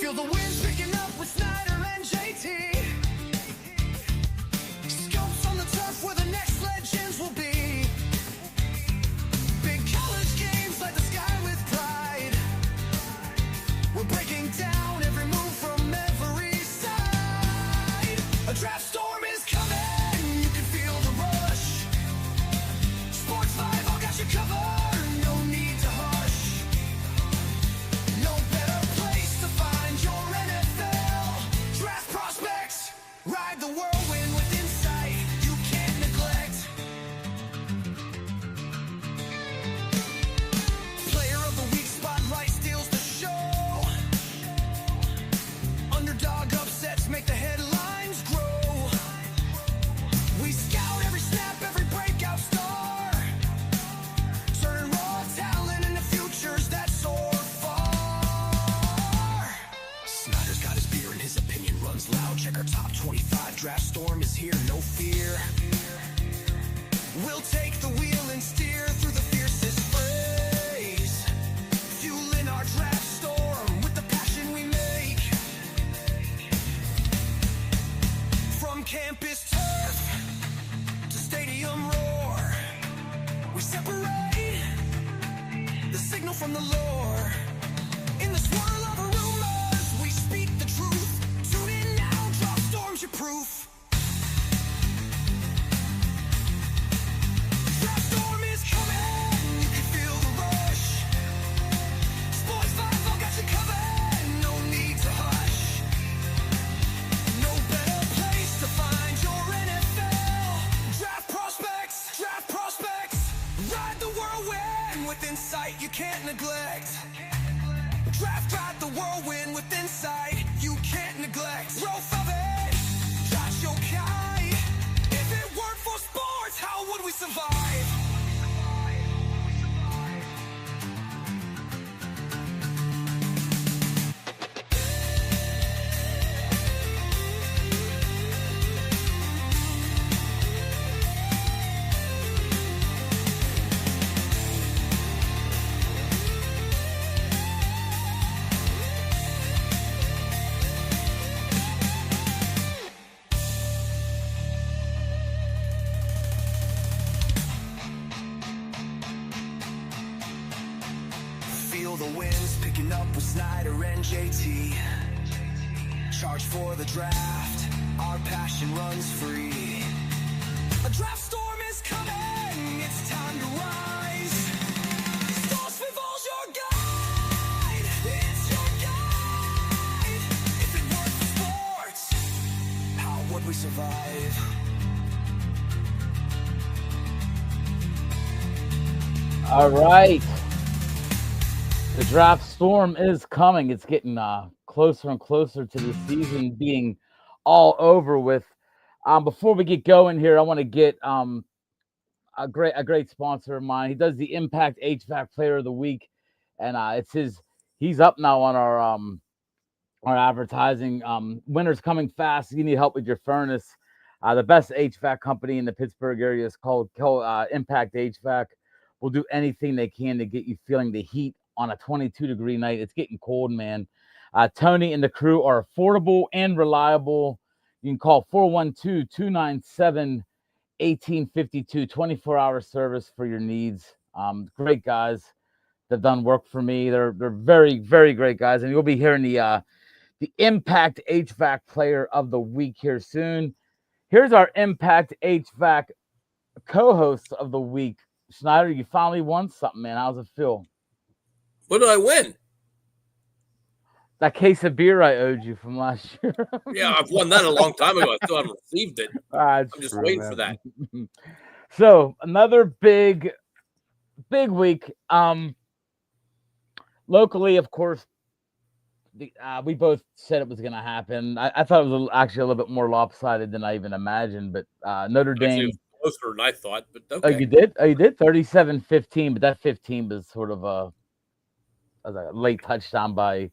Feel the winds picking up with Snyder and JT. Scopes on the turf where the next legends will be. Big college games light the sky with pride. We're breaking down every move from every side. A draft storm is coming, you can feel the rush. Sports 5 all got you covered, no need to hush. No better place to find your NFL draft prospects. Ride the whirlwind with insight you can't neglect. Player of the week spotlight steals the show. Underdog upsets make the headlines grow. We scout every snap, every breakout star. Turn raw talent into futures that soar far. Snyder's got his beer and his opinion runs loud. Check our top 25 draft storm is here, no fear. We'll take the wheel and steer through the fiercest phrase. Fueling our draft storm with the passion we make. From campus turf to stadium roar, we separate the signal from the lore. In the swirl of rumors, we speak the truth. Tune in now, draft storms your proof. Draft storm is coming, you can feel the rush. Sports 5 all got you covered, no need to hush. No better place to find your NFL draft prospects. Draft prospects. Ride the whirlwind with insight you can't neglect. Ride the whirlwind with insight you can't neglect. Growth of it, Josh Yokai. If it weren't for sports, how would we survive? Feel the winds picking up with Snyder and JT. Charge for the draft, our passion runs free. A draft storm is coming, it's time to rise. Sports Revolve's your guide, it's your guide. If it weren't for sports, how would we survive? All right. The draft storm is coming. It's getting closer and closer to the season being all over with. Before we get going here, I want to get a great sponsor of mine. He does the Impact HVAC Player of the Week, and he's up now on our advertising. Winter's coming fast. You need help with your furnace. The best HVAC company in the Pittsburgh area is called Impact HVAC. Will do anything they can to get you feeling the heat on a 22-degree night. It's getting cold, man. Tony and the crew are affordable and reliable. You can call 412-297-1852, 24-hour service for your needs. Great guys. They've done work for me. They're very, very great guys. And you'll be hearing the Impact HVAC Player of the Week here soon. Here's our Impact HVAC co-host of the week. Snyder, you finally won something, man. How's it feel? What did I win? That case of beer I owed you from last year. Yeah, I've won that a long time ago. I still haven't received it. I'm just waiting for that. So another big week. Locally, of course, we both said it was going to happen. I thought it was actually a little bit more lopsided than I even imagined. But Notre Dame. Actually, it was closer than I thought. But okay. Oh, you did? Oh, you did? 37-15, but that 15 was sort of a late touchdown by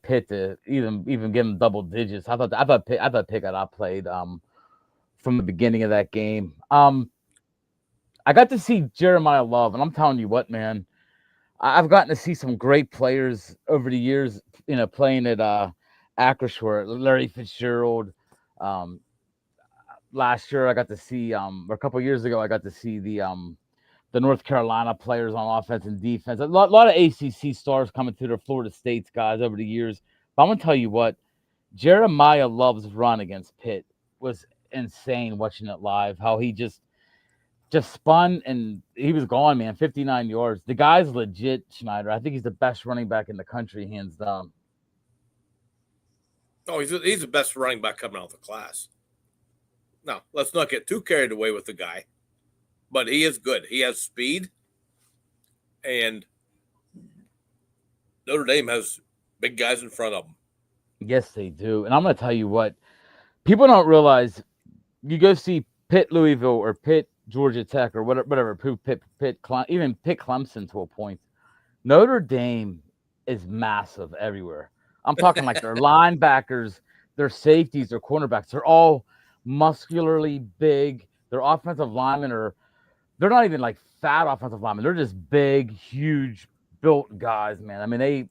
Pitt to even give them double digits. I thought Pitt got outplayed from the beginning of that game. I got to see Jeremiah Love, and I'm telling you what, man, I've gotten to see some great players over the years, playing at Acrisure, Larry Fitzgerald. Um, Last year I got to see, or a couple of years ago I got to see the North Carolina players on offense and defense. A lot of ACC stars coming through the Florida State's guys over the years. But I'm gonna tell you what, Jeremiah Love's run against Pitt was insane. Watching it live, how he just spun and he was gone, man. 59 yards. The guy's legit, Snyder. I think he's the best running back in the country, hands down. Oh, he's the best running back coming out of the class. Now, let's not get too carried away with the guy, but he is good. He has speed, and Notre Dame has big guys in front of them. Yes, they do. And I'm going to tell you what, people don't realize. You go see Pitt, Louisville, or Pitt, Georgia Tech, or whatever. Pitt, even Pitt, Clemson to a point. Notre Dame is massive everywhere. I'm talking like their linebackers, their safeties, their cornerbacks. They're all muscularly big. Their offensive linemen they're not even like fat offensive linemen. They're just big, huge, built guys, man. I mean,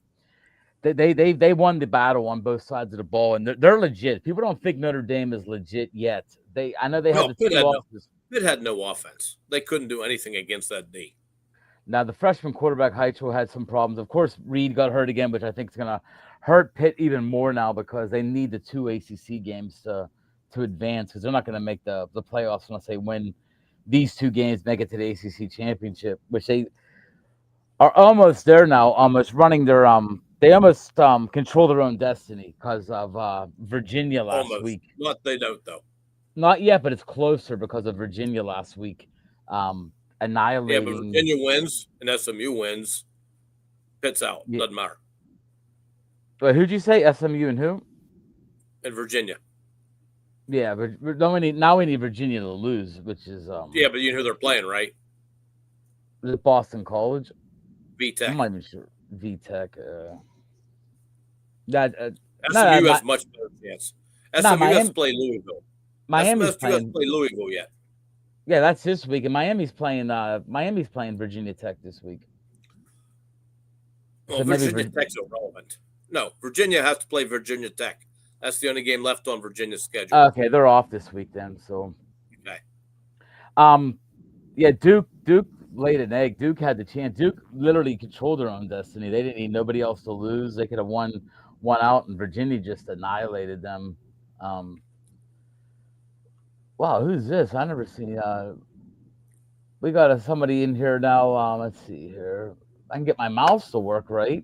they won the battle on both sides of the ball, and they're legit. People don't think Notre Dame is legit yet. I know they had the two losses. Pitt had no offense. They couldn't do anything against that D. Now, the freshman quarterback, Heichel, had some problems. Of course, Reed got hurt again, which I think is going to hurt Pitt even more now because they need the 2 ACC games to advance, because they're not going to make the playoffs unless they win these 2 games, make it to the ACC championship, which they are almost there now, almost running their they almost control their own destiny because of Virginia last week. Not they don't, though. Not yet, but it's closer because of Virginia last week. Annihilating. Yeah, but Virginia wins and SMU wins. Pitt's out. Yeah. Doesn't matter. But who'd you say? SMU and who? And Virginia. Yeah, but now we need Virginia to lose, which is yeah, but you know who they're playing, right? Is it Boston College? VTech. I'm not even sure. VTech. SMU has much better chance. SMU has to play Louisville. Miami's SMU has to play Louisville yet. Yeah, that's this week, and Miami's playing Virginia Tech this week. Well, so Virginia Tech's irrelevant. No, Virginia has to play Virginia Tech. That's the only game left on Virginia's schedule. Okay, they're off this week then. So, okay. Yeah, Duke laid an egg. Duke had the chance. Duke literally controlled their own destiny. They didn't need nobody else to lose. They could have won out, and Virginia just annihilated them. Wow, who's this? I never seen. We got somebody in here now. Let's see here. I can get my mouse to work right.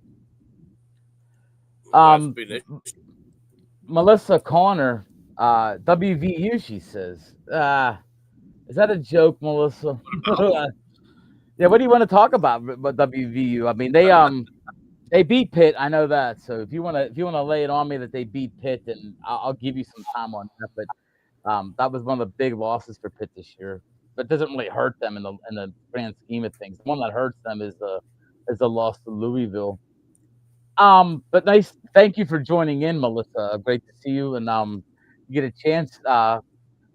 Melissa Connor, WVU. She says, "Is that a joke, Melissa?" Yeah. What do you want to talk about WVU? I mean, they beat Pitt. I know that. So if you want to lay it on me that they beat Pitt, then I'll give you some time on that. But that was one of the big losses for Pitt this year. But it doesn't really hurt them in the grand scheme of things. The one that hurts them is the loss to Louisville. But nice. Thank you for joining in, Melissa. Great to see you. And you get a chance,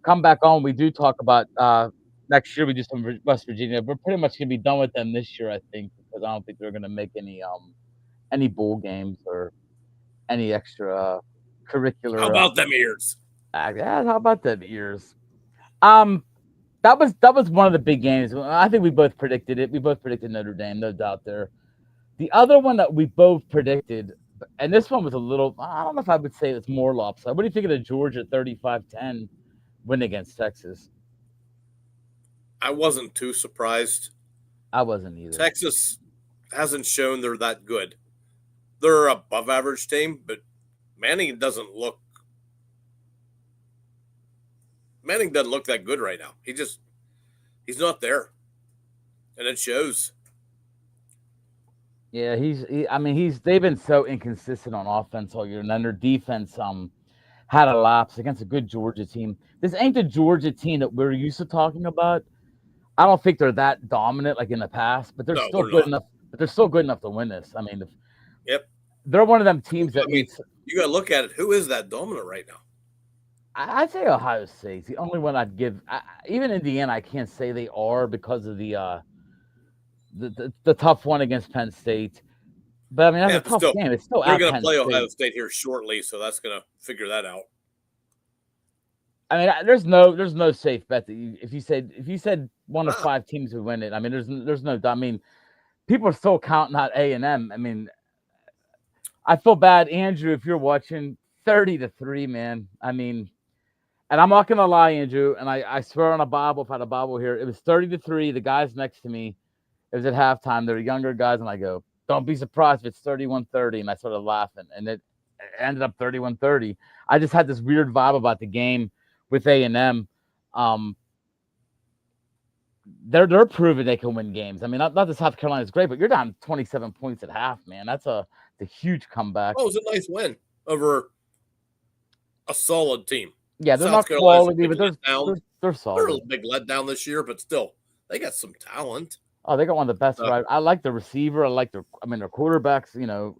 come back on. We do talk about next year. We do some West Virginia. We're pretty much gonna be done with them this year, I think, because I don't think they're gonna make any bowl games or any extra curricular. How about them ears? Yeah, how about them ears? That was one of the big games. I think we both predicted it. We both predicted Notre Dame, no doubt there. The other one that we both predicted, and this one was a little, I don't know if I would say it's more lopsided. What do you think of the Georgia 35-10 win against Texas? I wasn't too surprised. I wasn't either. Texas hasn't shown they're that good. They're an above average team, but Manning doesn't look that good right now. He's not there. And it shows. Yeah, they've been so inconsistent on offense all year, and then their defense had a lapse against a good Georgia team. This ain't the Georgia team that we're used to talking about. I don't think they're that dominant like in the past, but they're still good enough. But they're still good enough to win this. I mean, they're one of them teams that you got to look at it. Who is that dominant right now? I'd say Ohio State's the only one I'd give. Even Indiana, I can't say they are because of the tough one against Penn State. But I mean, that's Yeah, a but tough still, game. It's still they're at going to Penn play State. Ohio State here shortly, so that's going to figure that out. I mean, there's no safe bet that if you said one of 5 teams would win it. I mean, there's no. I mean, people are still counting out A&M. I mean, I feel bad, Andrew, if you're watching. 30-3, man. I mean, and I'm not gonna lie, Andrew, and I swear on a Bible, if I had a Bible here, it was 30-3. The guys next to me, it was at halftime. They're younger guys, and I go, don't be surprised if it's 31-30. And I started laughing, and it ended up 31-30. I just had this weird vibe about the game with A&M. They're proving they can win games. I mean, not that South Carolina's great, but you're down 27 points at half, man. That's a huge comeback. Oh, it was a nice win over a solid team. Yeah, they're South not Carolina's quality, but they're They're solid. a big letdown this year, but still, they got some talent. Oh, they got one of the best. I like the receiver. I like their quarterbacks. You know,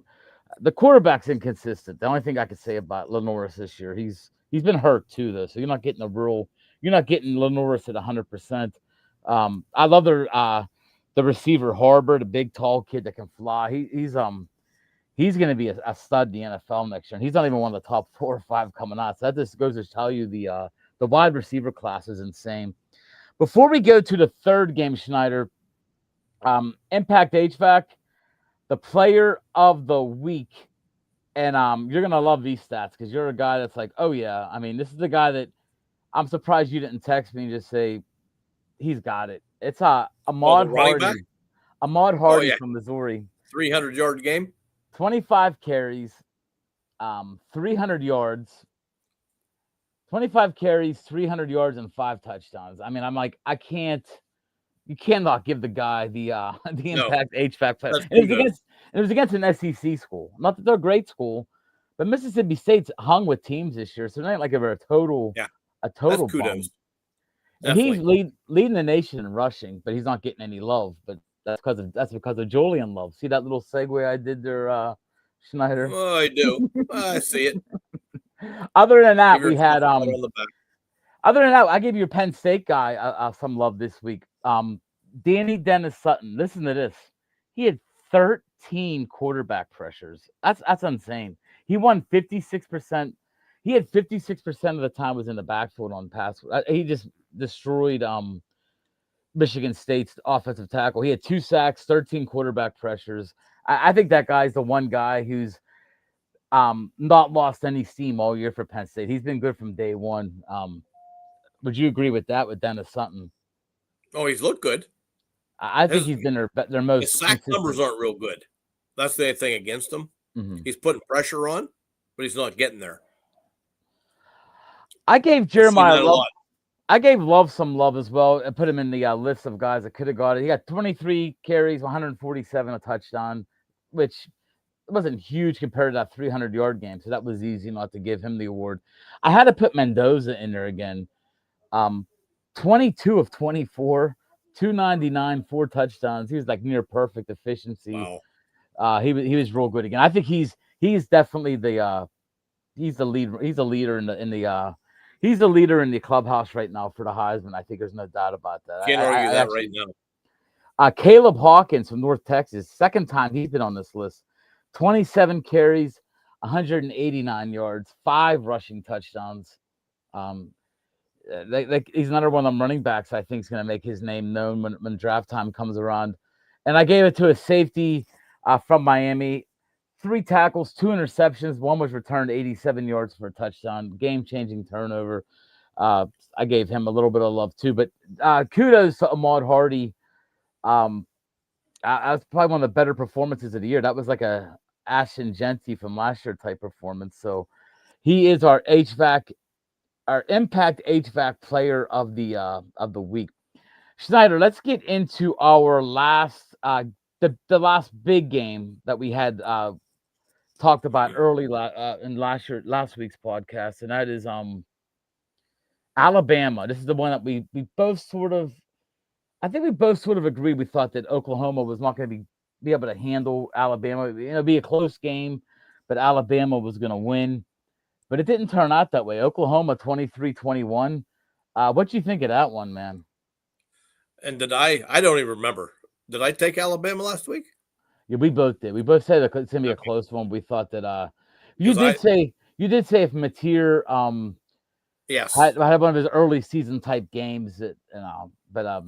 the quarterback's inconsistent. The only thing I could say about Lenoris this year, he's been hurt too, though. So you're not getting Lenoris at 100%. I love the receiver Harbor, the big tall kid that can fly. He's going to be a stud in the NFL next year. And he's not even one of the top 4 or 5 coming out. So that just goes to tell you the wide receiver class is insane. Before we go to the third game, Snyder, Impact HVAC, the player of the week. And you're going to love these stats because you're a guy that's like, oh, yeah. I mean, this is the guy that I'm surprised you didn't text me and just say, he's got it. It's Ahmad Hardy. Ahmad Hardy from Missouri. 300-yard game. 25 carries, 300 yards. 25 carries, 300 yards, and 5 touchdowns. I mean, I'm like, you cannot give the guy the Impact HVAC player. And it was against an SEC school. Not that they're a great school, but Mississippi State's hung with teams this year, so it's not like they're a total bum. And he's leading the nation in rushing, but he's not getting any love. But that's because of Julian Love. See that little segue I did there, Snyder? Oh, I do. I see it. Other than that, we had Other than that, I gave you a Penn State guy some love this week. Danny Dennis Sutton. Listen to this. He had 13 quarterback pressures. That's insane. He won 56%. He had 56% of the time was in the backfield on pass. He just destroyed Michigan State's offensive tackle. He had 2 sacks, 13 quarterback pressures. I think that guy's the one guy who's not lost any steam all year for Penn State. He's been good from day one. Would you agree with that with Dennis Sutton? Oh, he's looked good. I think he's been their most. His sack numbers aren't real good. That's the thing against him. Mm-hmm. He's putting pressure on, but he's not getting there. I gave Jeremiah Love. I gave Love some love as well. I put him in the list of guys that could have got it. He got 23 carries, 147, a touchdown, which wasn't huge compared to that 300-yard game. So that was easy not to give him the award. I had to put Mendoza in there again. 22 of 24, 299, 4 touchdowns. He was like near perfect efficiency. Wow. He was real good again. I think he's definitely he's the lead. He's a leader he's the leader in the clubhouse right now for the Heisman. I think there's no doubt about that. Can't argue that right now. Caleb Hawkins from North Texas, second time he's been on this list. 27 carries, 189 yards, 5 rushing touchdowns. He's another one of them running backs I think is going to make his name known when draft time comes around. And I gave it to a safety from Miami. 3 tackles, 2 interceptions. One was returned 87 yards for a touchdown. Game-changing turnover. I gave him a little bit of love too. But kudos to Ahmad Hardy. That's probably one of the better performances of the year. That was like a Ashton Genty from last year type performance. So he is our Impact HVAC player of the week. Snyder, let's get into our last the last big game that we had talked about early in last week's podcast, and that is Alabama. This is the one that we both sort of agreed. We thought that Oklahoma was not going to be able to handle Alabama. It'd be a close game, but Alabama was going to win. But it didn't turn out that way. Oklahoma 23-21. What do you think of that one, man? And I don't even remember. Did I take Alabama last week? Yeah, we both did. We both said it's gonna be a Okay. close one. We thought that you Because did say if Mateer yes, had one of his early season type games that but I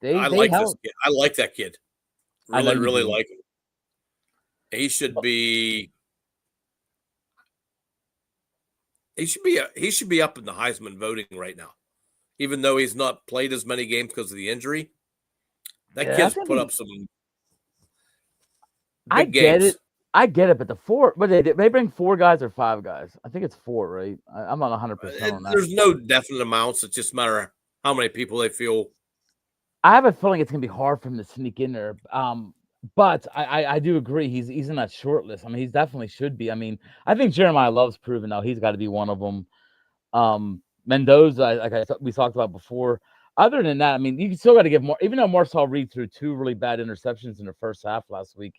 they like this held. kid. I like that kid. I know Really, you really do. like him. He should be. He should be up in the Heisman voting right now, even though he's not played as many games because of the injury. That Yeah, that's kid's gonna put up be. some I big get games. it. I get it, but the four, but they bring 4 guys or 5 guys. I think it's 4, right? I'm not 100% on that. There's no definite amounts. It's just a matter of how many people they feel. I have a feeling it's gonna be hard for him to sneak in there. But I do agree he's in that short list. I mean, he definitely should be. I mean, I think Jeremiah Love's proven now he's got to be one of them. Mendoza, we talked about before. Other than that, I mean, you still got to give more. Even though Marcel Reed threw 2 really bad interceptions in the first half last week,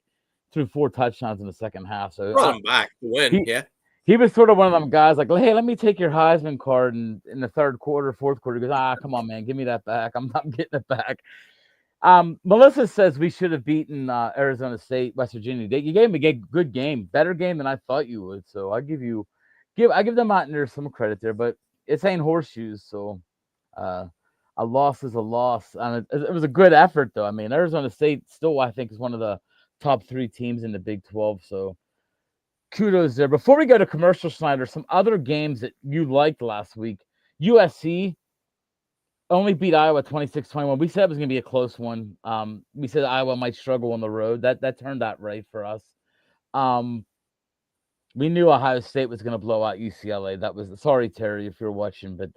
threw 4 touchdowns in the second half. So Run him back to win. he Yeah. he was sort of one of them guys like, hey, let me take your Heisman card in the third quarter, fourth quarter. He goes, come on, man, give me that back. I'm getting it back. Melissa says we should have beaten Arizona State, West Virginia. You gave me a good game, better game than I thought you would. So I give the Mountaineers some credit there, but it's ain't horseshoes. So a loss is a loss. It was a good effort though. I mean, Arizona State still I think is one of the top 3 teams in the Big 12. So kudos there. Before we go to commercial, Snyder, some other games that you liked last week. USC only beat Iowa 26-21. We said it was going to be a close one. We said Iowa might struggle on the road. That turned out right for us. We knew Ohio State was going to blow out UCLA. That was sorry, Terry, if you're watching, but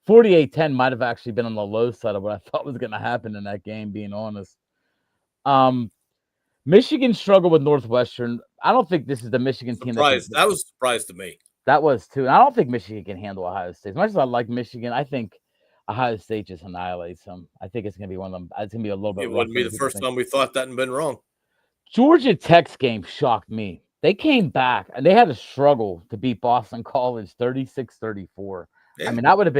48-10 might have actually been on the low side of what I thought was going to happen in that game, being honest. Michigan struggled with Northwestern. I don't think this is the Michigan team. That was a surprise to me. That was too. And I don't think Michigan can handle Ohio State. As much as I like Michigan, I think Ohio State just annihilates them. I think it's going to be one of them. It's going to be a little bit. It wouldn't be the first time we thought that and been wrong. Georgia Tech's game shocked me. They came back and they had a struggle to beat Boston College 36-34. Yeah. I mean, that would have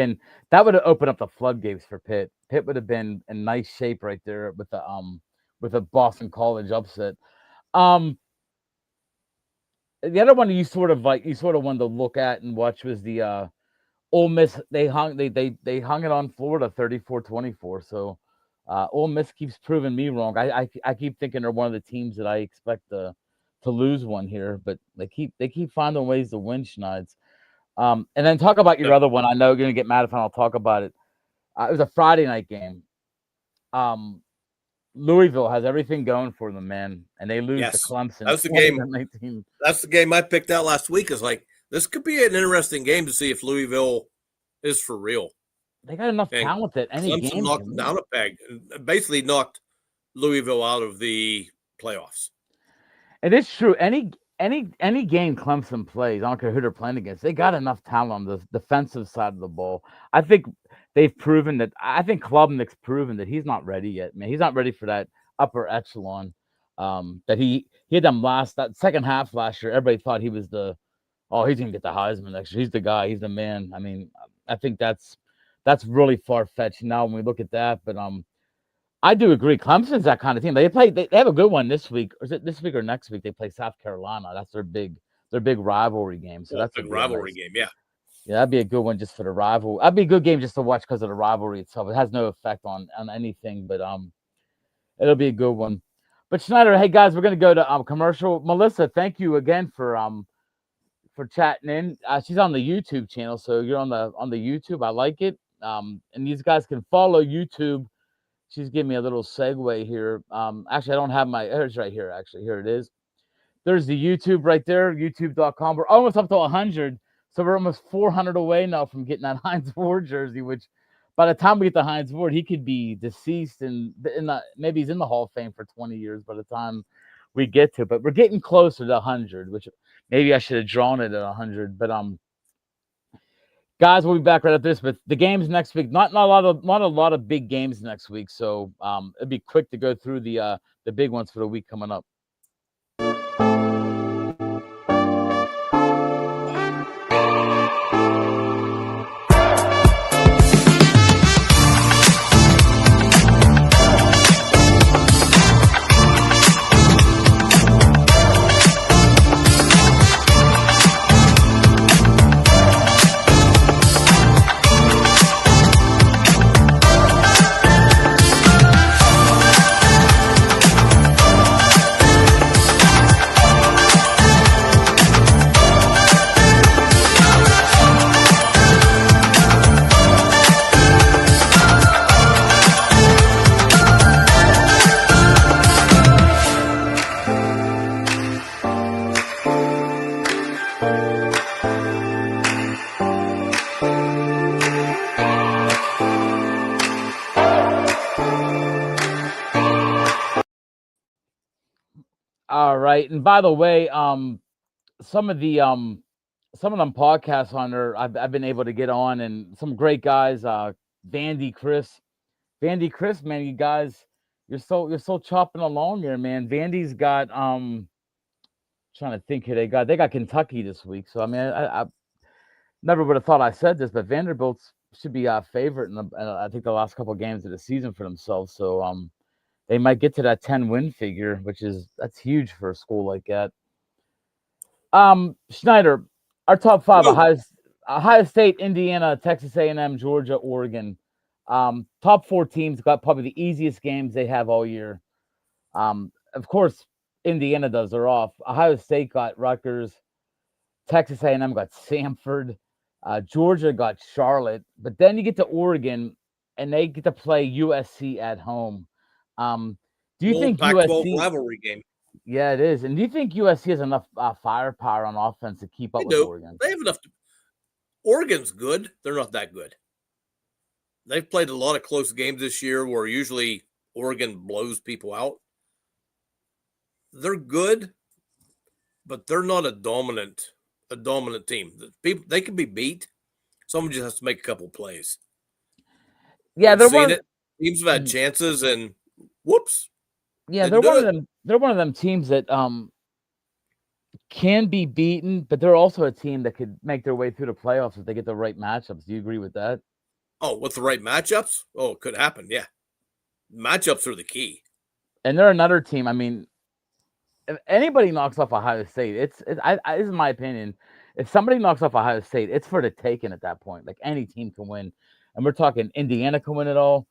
opened up the floodgates for Pitt. Pitt would have been in nice shape right there with a Boston College upset. The other one you sort of wanted to look at and watch was the Ole Miss. They hung it on Florida 34-24. So Ole Miss keeps proving me wrong. I keep thinking they're one of the teams that I expect to lose one here, but they keep finding ways to win, Schneids. And then talk about your other one. I know you're gonna get mad if I don't talk about it. It was a Friday night game. Louisville has everything going for them, man, and they lose to Clemson. That's the game. 19. That's the game I picked out last week. Is like this could be an interesting game to see if Louisville is for real. They got enough talent that any Clemson game knocked down a peg, basically knocked Louisville out of the playoffs. It is true. Any game Clemson plays, I don't care who they're playing against, they got enough talent on the defensive side of the ball. I think they've proven that. I think Klubnik's proven that he's not ready yet, man. He's not ready for that upper echelon. That he had them that second half last year. Everybody thought he was he's gonna get the Heisman next year. He's the guy. He's the man. I mean, I think that's really far fetched now when we look at that. But I do agree. Clemson's that kind of team. They have a good one this week. Or is it this week or next week? They play South Carolina. That's their big rivalry game. So that's a big rivalry game. Yeah. Yeah, that'd be a good one just for the rival. That'd be a good game just to watch because of the rivalry itself. It has no effect on anything, but it'll be a good one. But Snyder, hey guys, we're gonna go to commercial. Melissa, thank you again for chatting in. She's on the YouTube channel, so you're on the YouTube. I like it. And these guys can follow YouTube. She's giving me a little segue here. Actually, I don't have it's right here. Actually, here it is. There's the YouTube right there, youtube.com. We're almost up to 100. So we're almost 400 away now from getting that Hines Ward jersey, which by the time we get the Hines Ward, he could be deceased and maybe he's in the Hall of Fame for 20 years by the time we get to. But we're getting closer to 100, which maybe I should have drawn it at 100. But guys, we'll be back right after this. But the games next week, not a lot of big games next week. So it'd be quick to go through the big ones for the week coming up. All right. And by the way, some of the some of them podcasts on there I've been able to get on, and some great guys, Vandy Chris, man, you guys, you're so chopping along here, man. Vandy's got trying to think who they got Kentucky this week. So I mean, I never would have thought I said this, but Vanderbilt's should be a favorite in I think the last couple of games of the season for themselves. So they might get to that 10-win figure, that's huge for a school like that. Snyder, our top five: Whoa. Ohio State, Indiana, Texas A&M, Georgia, Oregon. Top four teams got probably the easiest games they have all year. Of course, Indiana does. They're off. Ohio State got Rutgers. Texas A&M got Samford. Georgia got Charlotte. But then you get to Oregon, and they get to play USC at home. Do you Old think Pac-12 USC? rivalry game. Yeah, it is. And do you think USC has enough firepower on offense to keep up They with do. Oregon? They have enough. Oregon's good. They're not that good. They've played a lot of close games this year where usually Oregon blows people out. They're good, but they're not a dominant team. They can be beat. Someone just has to make a couple plays. Yeah, I've they're seen one. it. Teams have had chances and whoops. Yeah, Didn't they're do one it. of them. They're one of them teams that can be beaten, but they're also a team that could make their way through the playoffs if they get the right matchups. Do you agree with that? Oh, with the right matchups? Oh, it could happen. Yeah. Matchups are the key. And they're another team. I mean, if anybody knocks off Ohio State, this is my opinion. If somebody knocks off Ohio State, it's for the taking at that point. Like any team can win, and we're talking Indiana can win it all.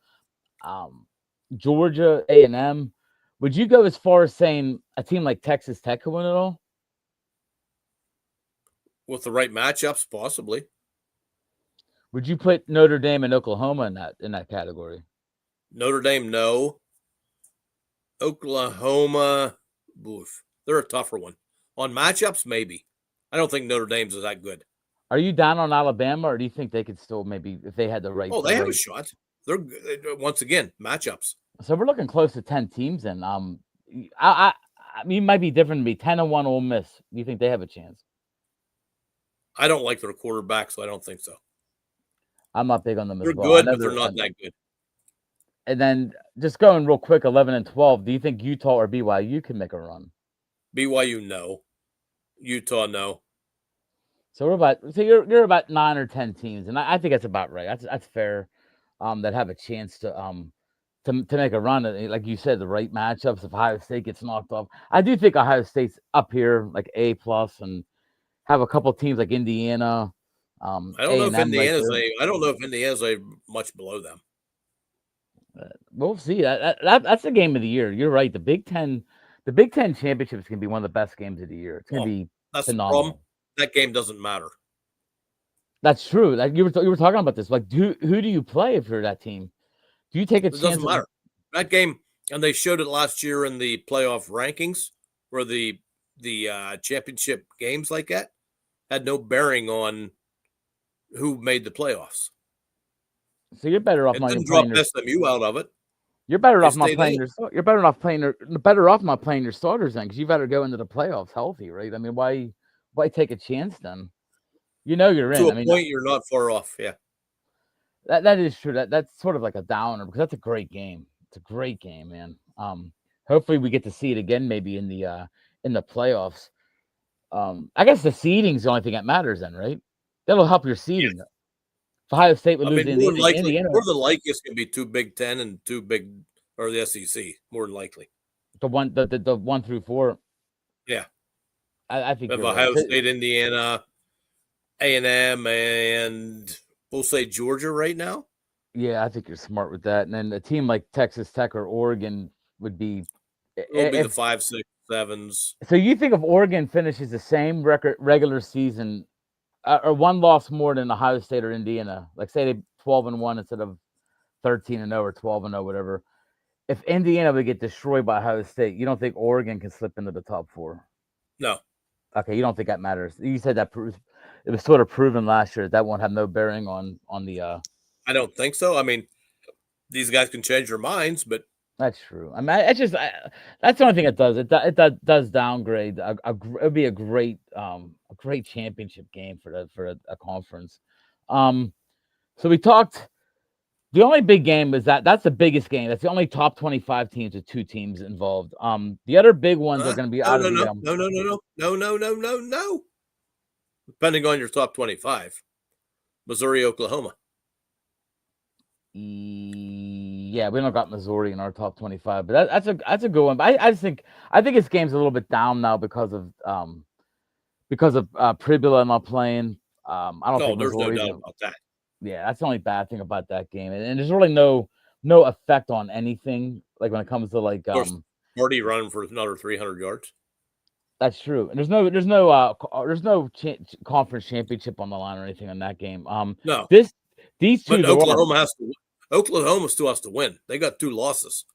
Georgia, A&M. Would you go as far as saying a team like Texas Tech can win it all? With the right matchups, possibly. Would you put Notre Dame and Oklahoma in that category? Notre Dame, no. Oklahoma, oof, they're a tougher one. On matchups, maybe. I don't think Notre Dame's is that good. Are you down on Alabama, or do you think they could still maybe if they had the right? Oh, the they have right... a shot. They're once again matchups. So we're looking close to 10 teams, and I mean, it might be different to be 10-1 Ole Miss. Do you think they have a chance? I don't like their quarterback, so I don't think so. I'm not big on them They're as well. good, but they're not that good. And then just going real quick, 11 and 12. Do you think Utah or BYU can make a run? BYU, no. Utah, no. So you're about 9 or 10 teams, and I think that's about right. That's fair. That have a chance to make a run. Like you said, the right matchups. If Ohio State gets knocked off, I do think Ohio State's up here like A+, and have a couple teams like Indiana. I don't know if Indiana's I don't know if Indiana's much below them. We'll see. That's the game of the year. You're right. The Big Ten championship is going to be one of the best games of the year. It's going to be that's phenomenal. The problem. That game doesn't matter. That's true. Like you were talking about this. Like, who do you play if you're that team? Do you take a chance? It doesn't matter. That game, and they showed it last year in the playoff rankings, where the championship games like that had no bearing on who made the playoffs. So you're better off it not didn't playing drop SMU out of it. You're better off not playing You're better off not playing your starters then, because you better go into the playoffs healthy, right? I mean, why take a chance then? You know you're in. To a point, you're not far off. Yeah, that is true. That's sort of like a downer because that's a great game. It's a great game, man. Hopefully we get to see it again, maybe in the playoffs. I guess the seeding's the only thing that matters then, right? That'll help your seeding. Yes. If Ohio State would lose more than likely, more than likely it's going to be two Big Ten and two big or the SEC. More than likely, the 1 through 4. Yeah, I think Ohio State, Indiana, A&M, and we'll say Georgia right now. Yeah, I think you're smart with that. And then a team like Texas Tech or Oregon would be. It'll be the 5, 6, 7s. So you think if Oregon finishes the same regular season, or one loss more than Ohio State or Indiana, like say they 12-1 instead of 13-0 or 12-0, whatever. If Indiana would get destroyed by Ohio State, you don't think Oregon can slip into the top 4? No, Okay, you don't think that matters. You said that it was sort of proven last year that won't have no bearing on the. I don't think so. I mean, these guys can change their minds, but That's true. I mean, it's just that's the only thing it does. It does downgrade. It'd be a great championship game for a conference. Um, so we talked. The only big game is that's the biggest game. That's the only top 25 teams with two teams involved. The other big ones are going to be no, out of no, the. no, no, no, no, no, no, no, no, no. Depending on your top 25, Missouri, Oklahoma. Yeah, we don't got Missouri in our top 25, but that's a good one. But I think his game's a little bit down now because of Pribula not playing. I don't No, think there's no Missouri's. doubt about that. Yeah, that's the only bad thing about that game, and there's really no effect on anything like when it comes to like Of course, Hardy running for another 300 yards. That's true. And there's no conference championship on the line or anything on that game. No, This these two but there are. Oklahoma still has to win. They got 2 losses.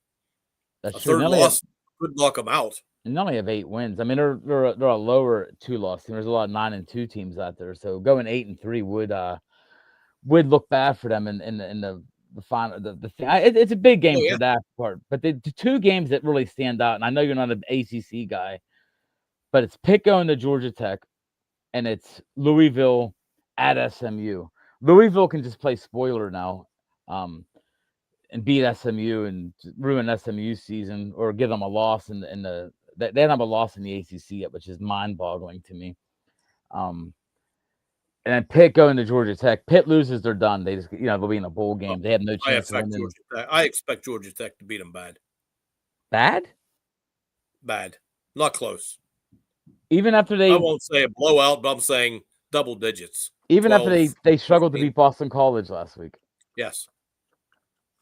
That's A true. third loss could knock them out. They only have 8 wins. I mean, they're a lower 2-loss team. There's a lot of 9-2 teams out there. So going 8-3 would look bad for them in the final the thing. It's a big game Oh, yeah. for that part. But the two games that really stand out, and I know you're not an ACC guy, but it's Pitt going to Georgia Tech, and it's Louisville at SMU. Louisville can just play spoiler now, and beat SMU and ruin SMU's season, or give them a loss in the they don't have a loss in the ACC yet, which is mind-boggling to me. And then Pitt going to Georgia Tech. Pitt loses, they're done. They just they'll be in a bowl game. They have no chance of winning. I expect Georgia Tech to beat them bad. Bad, not close. Even after I won't say a blowout, but I'm saying double digits. Even 12, after they struggled 14. To beat Boston College last week. Yes.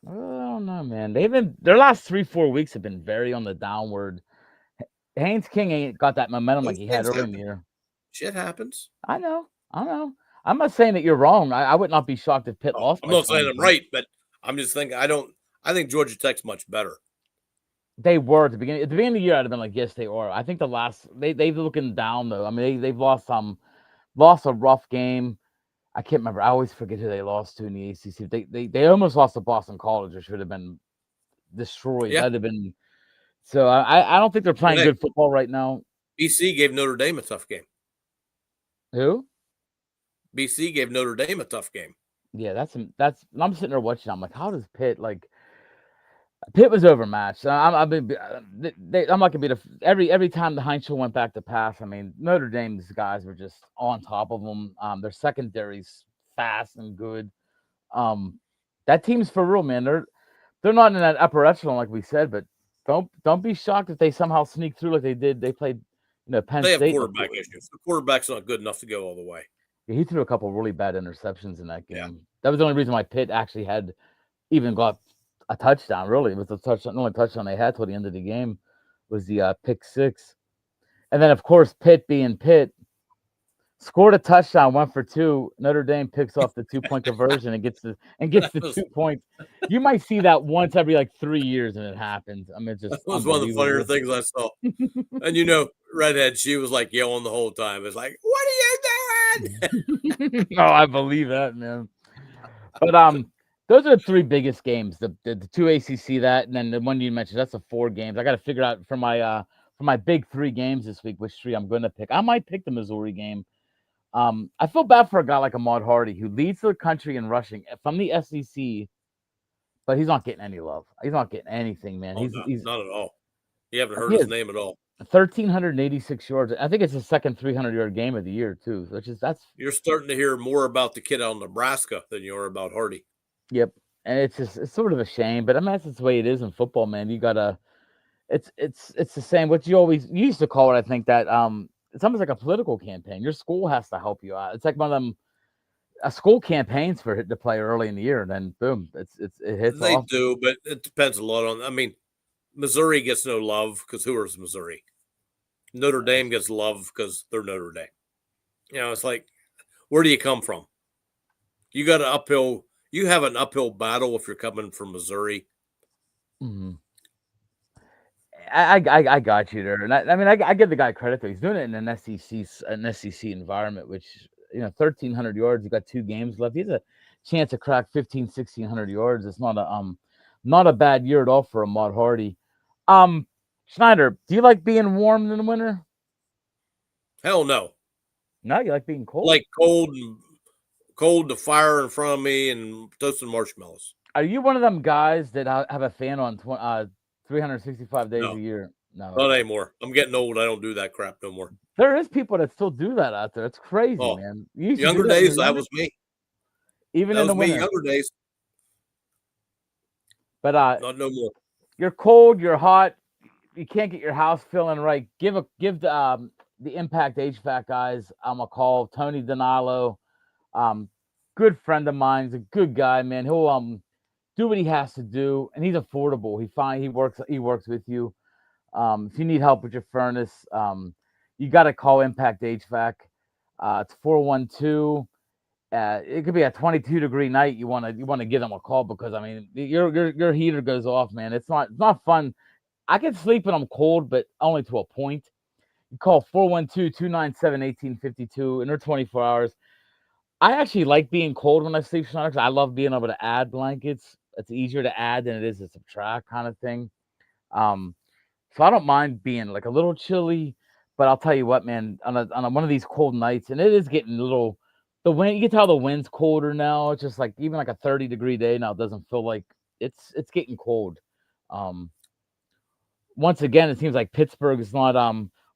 I don't know, man. Their last 3-4 weeks have been very on the downward. Haynes King ain't got that momentum like he had early in the year. Shit happens. I know. I'm not saying that you're wrong. I would not be shocked if Pitt lost. I'm not saying I'm right, but I'm just thinking I think Georgia Tech's much better. They were at the beginning. At the beginning of the year, I'd have been like, yes, they are. I think they've looking down though. I mean, they've lost a rough game. I can't remember. I always forget who they lost to in the ACC. They almost lost to Boston College, or should have been destroyed. Yeah. That'd have been. So I don't think they're playing good football right now. BC gave Notre Dame a tough game. Who? BC gave Notre Dame a tough game. Yeah, that's. I'm sitting there watching. I'm like, how does Pitt like? Pitt was overmatched. I'm not gonna be every time the Heinz went back to pass. I mean, Notre Dame's guys were just on top of them. Their secondary's fast and good. That team's for real, man. They're not in that upper echelon like we said, but don't be shocked if they somehow sneak through like they did. They played, Penn State. They have quarterback issues. The quarterback's not good enough to go all the way. Yeah, he threw a couple really bad interceptions in that game. Yeah. That was the only reason why Pitt actually had even got a touchdown. Really, it was the only touchdown they had till the end of the game was the pick six. And then of course Pitt being Pitt scored a touchdown, 1 for 2. Notre Dame picks off the 2-point conversion and gets the 2 points. You might see that once every like 3 years, and it happens. I mean, it just was one of the funnier things I saw. And Redhead, she was like yelling the whole time. It's like, what are you doing? Oh, I believe that, man. But those are the 3 biggest games. The 2 ACC, that, and then the one you mentioned. That's the 4 games. I got to figure out for my big 3 games this week which 3 I'm going to pick. I might pick the Missouri game. I feel bad for a guy like Ahmad Hardy who leads the country in rushing from the SEC, but he's not getting any love. He's not getting anything, man. He's not at all. You haven't heard his name at all. 1,386 yards. I think it's the second 300-yard game of the year too. You're starting to hear more about the kid out in Nebraska than you are about Hardy. Yep, and it's sort of a shame, but I mean that's the way it is in football, man. You gotta. It's the same. What you used to call it, I think that it's almost like a political campaign. Your school has to help you out. It's like one of them school campaigns for to play early in the year, and then boom, it hits. They do, but it depends a lot on. I mean, Missouri gets no love because who is Missouri? Notre Dame gets love because they're Notre Dame. It's like, where do you come from? You got an uphill. You have an uphill battle if you're coming from Missouri. Mm-hmm. I got you there, and I mean I give the guy credit though. He's doing it in an SEC environment, which 1,300 yards. You got 2 games left. He has a chance to crack 1,600 yards. It's not a bad year at all for Ahmad Hardy. Snyder, do you like being warm in the winter? Hell no. No, you like being cold. Like cold, the fire in front of me and toasted marshmallows. Are you one of them guys that have a fan on 365 days No. a year? No, Not anymore. I'm getting old. I don't do that crap no more. there is people that still do that out there. It's crazy, Oh, man. You used to do younger that when you days, were that younger? was me. Even That in the was me. winter. Younger days, But not no more. you're cold, you're hot, you can't get your house feeling right. Give the Impact HVAC guys a call. Tony Donalo, good friend of mine. He's a good guy, man. He'll do what he has to do, and he's affordable. He works with you. If you need help with your furnace, you got to call Impact HVAC. It's 412. It could be a 22-degree night. You want to give them a call because I mean your heater goes off, man. It's not fun. I can sleep when I'm cold, but only to a point. You call 412-297-1852, and they're 24 hours. I actually like being cold when I sleep, Schneider, 'cause I love being able to add blankets. It's easier to add than it is to subtract, kind of thing. Um, so I don't mind being like a little chilly, but I'll tell you what, man, one of these cold nights, and it is getting a little. The wind, you can tell the wind's colder now. It's just like even like a 30-degree day now. It doesn't feel like it's getting cold. Um, Once again, it seems like Pittsburgh is not.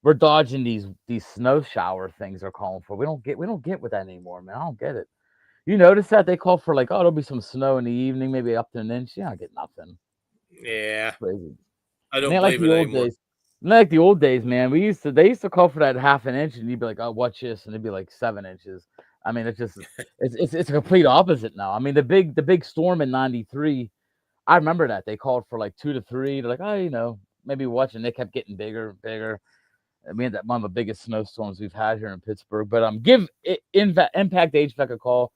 We're dodging these snow shower things they're calling for. We don't get with that anymore, man. I don't get it. You notice that they call for like, oh, there'll be some snow in the evening, maybe up to an inch. You don't get nothing. Yeah, Crazy. I And don't like believe the it old anymore. days. Like the old days, man. They used to call for that half an inch, and you'd be like, oh, watch this, and it'd be like 7 inches. I mean, it's a complete opposite now. I mean, the big storm in '93. I remember that they called for like 2 to 3. They're like, oh, maybe watch, and they kept getting bigger and bigger. I mean, that one of the biggest snowstorms we've had here in Pittsburgh. But give Impact HVAC a call.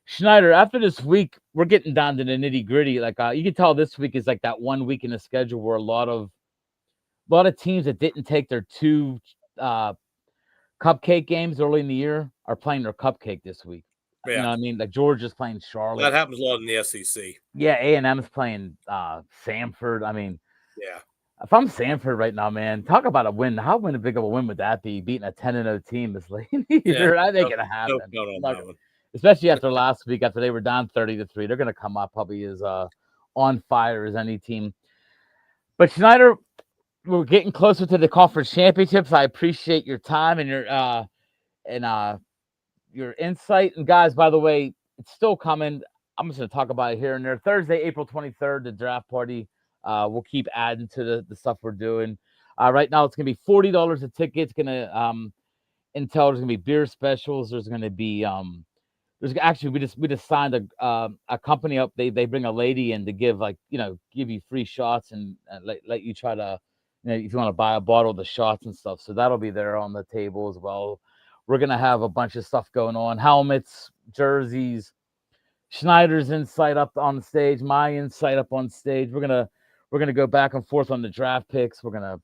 Schneider, after this week, we're getting down to the nitty gritty. Like you can tell this week is like that one week in the schedule where a lot of teams that didn't take their 2 cupcake games early in the year are playing their cupcake this week. You know Yeah, what I mean? Like Georgia's playing Charlotte. that happens a lot in the SEC. Yeah, A&M's playing Samford. I mean, Yeah, if I'm Samford right now, man, talk about a win. How big of a win would that be? Beating a 10-0 team this late in the yeah. year. I think No, it'll no happen. count on Like, that one. especially after last week, after they were down 30-3, they're going to come up probably as on fire as any team. But Schneider, we're getting closer to the conference championships. I appreciate your time and your insight. And guys, by the way, it's still coming. I'm just going to talk about it here and there. Thursday, April 23rd, the draft party. We'll keep adding to the stuff we're doing. Right now, it's going to be $40 a ticket. It's going to Intel. There's going to be beer specials. There's going to be there's actually we just signed a company up. They bring a lady in to give give you free shots and let you try to if you want to buy a bottle of the shots and stuff. So that'll be there on the table as well. We're gonna have a bunch of stuff going on: helmets, jerseys, Schneider's insight up on the stage, my insight up on stage. We're gonna go back and forth on the draft picks. We're gonna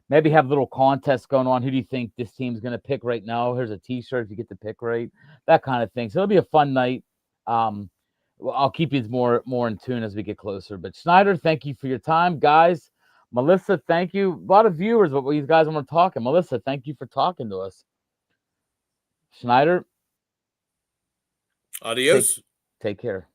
maybe have little contests going on. Who do you think this team's gonna pick right now? Here's a T-shirt if you get the pick right, that kind of thing. So it'll be a fun night. I'll keep you more in tune as we get closer. But Snyder, thank you for your time, guys. Melissa, thank you. A lot of viewers, but these guys are talking. Melissa, thank you for talking to us. Snyder, Adios. take care.